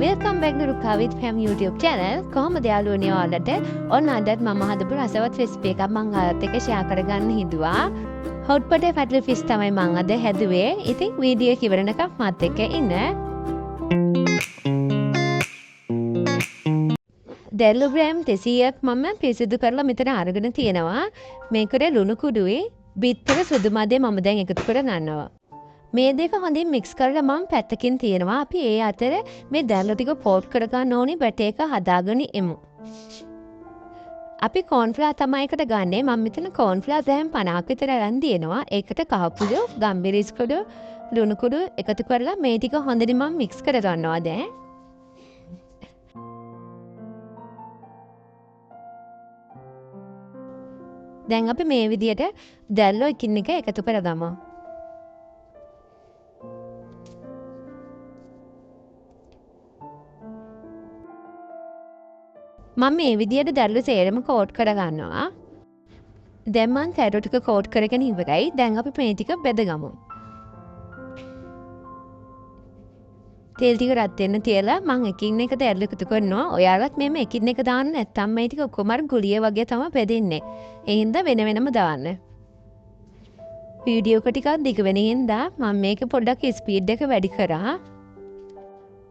Welcome back to Rukavit Fam YouTube channel. කොහොමද යාළුවනේ ඔයාලට? ඔන්න අදත් මම හදපු රසවත් රෙසිපි එකක් මම ඔයාලත් එක්ක ෂෙයා කරගන්න හිතුවා. hot potato paddle fish තමයි මම අද හැදුවේ. ඉතින් වීඩියෝ එක ඉවරනකම් මාත් එක්ක ඉන්න. දැල්ලු ග්‍රෑම් 200ක් මම පිරිසිදු කරලා මෙතන අරගෙන තියෙනවා. මේකට ලුණු කුඩුයි බිත්තර සුදු මදේ මම දැන් එකතු කර ගන්නවා. මේ දෙක හොඳින් මික්ස් කරලා මම පැත්තකින් තියෙනවා. අපි ඒ අතර මේ දැල්ල ටික පෝට් කර ගන්න ඕනි බැටර් එක හදාගෙන ඉමු. අපි කෝන්ෆ්ලවර් තමයි එකට ගන්නෙ. මම මෙතන කෝන්ෆ්ලවර් දැන් 50ක් විතර අරන් දිනවා. ඒකට කහපුඩු, ගම්බිරිස් කුඩු, ලුණු කුඩු එකතු කරලා මේ ටික හොඳින් මම මික්ස් කර ගන්නවා දැන්. දැන් අපි මේ විදියට දැල්ලෝ එකින් එක එකතු කරගමු. මම මේ විදියට දැල්ලු සේරම කෝට් කරගන්නවා. දැන් මම කැරට් ටික කෝට් කරගෙන ඉවරයි. දැන් අපි මේ ටික බෙදගමු. තෙල් ටික රත් වෙන්න තියලා මම එකින් එක දැල්ලු එකතු කරනවා. ඔයාලත් මෙන්න එකින් එක දාන්න නැත්නම් මේ ටික ඔක්කොම ගුලිය වගේ තමයි බෙදෙන්නේ. ඒ හින්දා වෙන වෙනම දාන්න. වීඩියෝ එක ටිකක් දිග වෙන හින්දා මම මේක පොඩ්ඩක් ස්පීඩ් එක වැඩි කරා.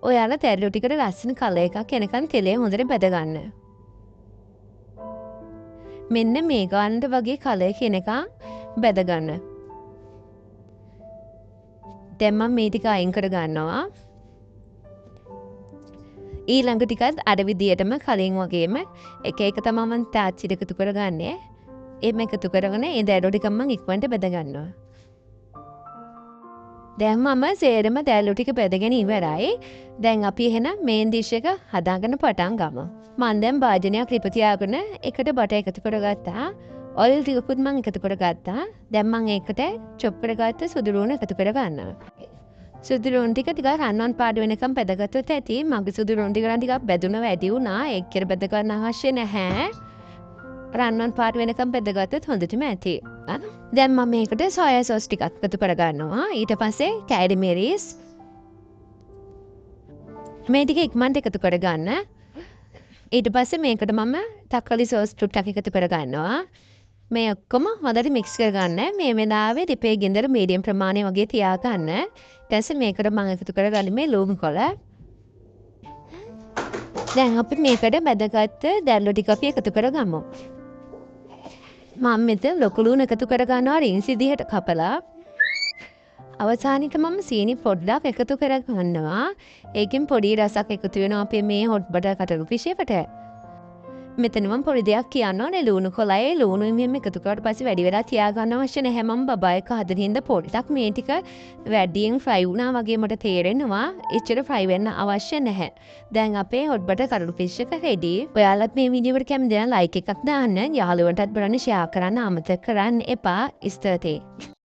ඔයාලා තැල්ලු ටිකට ලස්සන කලර් එකක් එනකන් තෙලේ හොඳට බැද ගන්න. මෙන්න මේ ගන්නට වගේ කලර් එක එනකන් බැද ගන්න. දැන් මම මේ ටික අයින් කර ගන්නවා. ඊළඟ ටිකත් අර විදියටම කලින් වගේම එක එක තමයි මම තාච්චිට එකතු කරගන්නේ. එහෙම එකතු කරගෙන ඒ දැල්ලු ටික මම ඉක්මනට බැද ගන්නවා. දැන් මම සේරම දැල්ලු ටික බෙදගෙන ඉවරයි. දැන් අපි එහෙනම් මේන් ඩිෂ් එක හදාගන්න පටන් ගමු. මම දැන් භාජනයක් ලිප තියාගෙන එකට බටර් එකතු කරගත්තා. ඔයිල් ටිකකුත් මම එකතු කරගත්තා. දැන් මම ඒකට චොප් කරගත්ත සුදු ලුණු එකතු කරගන්නවා. සුදු ලුණු ටික ටිකක් රන්වන් පාට වෙනකම් බෙදගත්තොත් ඇති. මගේ සුදු ලුණු ටික ටිකක් බෙදුන වැඩි වුණා. ඒක කියලා බෙද ගන්න අවශ්‍ය නැහැ. රන්වන් පාට වෙනකම් බෙදගත්තොත් හොඳටම ඇති. දැන් මම මේකට සෝයා සෝස් ටිකක් එකතු කරගන්නවා. ඊට පස්සේ කැරි මිරිස් මේ ටික ඉක්මනට එකතු කරගන්න. ඊට පස්සේ මේකට මම තක්කලි සෝස් ටුට්ටක් එකතු කරගන්නවා. මේ ඔක්කොම හොඳට මික්ස් කරගන්න. මේ වෙලාවේ රිපේ ගින්දර මීඩියම් ප්‍රමාණය වගේ තියාගන්න. ඊට පස්සේ මේකට මම එකතු කරගන්නේ මේ ලුණු කොළ. දැන් අපි මේකට බෙදගත්ත දැල්ලු ටික අපි එකතු කරගමු. මම මෙතන ලොකු ලුණු එකතු කරගන්නවා රින්ස් විදිහට කපලා. අවසානික මම සීනි පොඩ්ඩක් එකතු කරගන්නවා. ඒකෙන් පොඩි රසක් එකතු වෙනවා අපේ මේ hot butter කටළු fish එකට. මෙතන මම පොඩි දෙයක් කියන්න ඕනේ. ලුණු කොළයි ලුණු මෙහෙම එකතු කරලා පස්සේ වැඩි වෙලා තියාගන්න අවශ්‍ය නැහැ. මම බබා එක හදන හින්දා පොඩ්ඩක් මේ ටික වැඩියෙන් fry වුණා වගේ මට තේරෙනවා. එච්චර fry වෙන්න අවශ්‍ය නැහැ. දැන් අපේ hot butter කටළු fish එක ready. ඔයාලත් මේ වීඩියෝ එකට කැමති නම් like එකක් දාන්න. යාළුවන්ටත් බලන්න share කරන්න අමතක කරන්න එපා. ස්තුතියි.